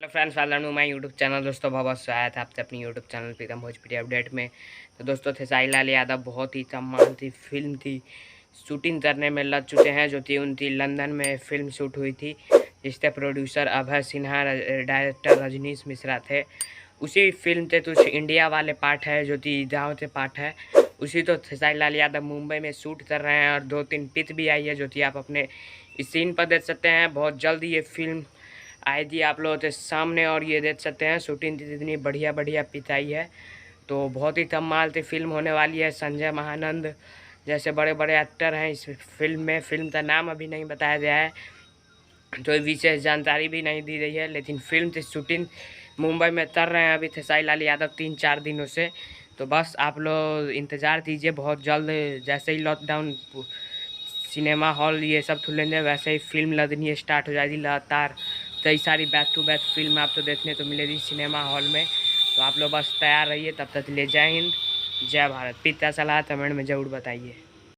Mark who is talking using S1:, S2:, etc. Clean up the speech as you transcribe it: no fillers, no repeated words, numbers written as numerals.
S1: Hello friends, welcome to my YouTube channel. दोस्तों बहुत बहुत स्वागत है आपसे अपनी YouTube channel Pritam Bhojpuri update में। तो दोस्तों खेसारी लाल यादव बहुत ही कमाल थी फिल्म थी, शूटिंग करने में लग चुके हैं। जो थी उनकी लंदन में फिल्म शूट हुई थी, जिसके प्रोड्यूसर अभय सिन्हा, डायरेक्टर रजनीश मिश्रा थे। उसी फिल्म के कुछ इंडिया वाले पार्ट है, जो कि गाँव के पार्ट है। उसी तो खेसारी लाल यादव मुंबई में शूट कर रहे हैं और 2-3 पिक भी आई है, जो कि आप अपने इस सीन पर देख सकते हैं। बहुत जल्द ये फिल्म आएगी आप लोगों के सामने और ये देख सकते हैं शूटिंग इतनी बढ़िया बढ़िया पिचाई है। तो बहुत ही कमाल की फिल्म होने वाली है। संजय महानंद जैसे बड़े बड़े एक्टर हैं इस फिल्म में। फिल्म का नाम अभी नहीं बताया गया है, तो विशेष जानकारी भी नहीं दी गई है, लेकिन फिल्म की शूटिंग मुंबई में कर रहे हैं अभी खेसारी लाल यादव 3-4 दिनों से। तो बस आप लोग इंतज़ार कीजिए, बहुत जल्द जैसे ही लॉकडाउन सिनेमा हॉल ये सब खुलेंगे वैसे ही फिल्म लगनी स्टार्ट हो जाएगी लगातार। कई सारी बैक टू बैक फिल्म आपको देखने को मिलेगी सिनेमा हॉल में। तो आप लोग बस तैयार रहिए, तब तक ले जय हिंद, जय भारत। पिता सलाह कमेंट में ज़रूर बताइए।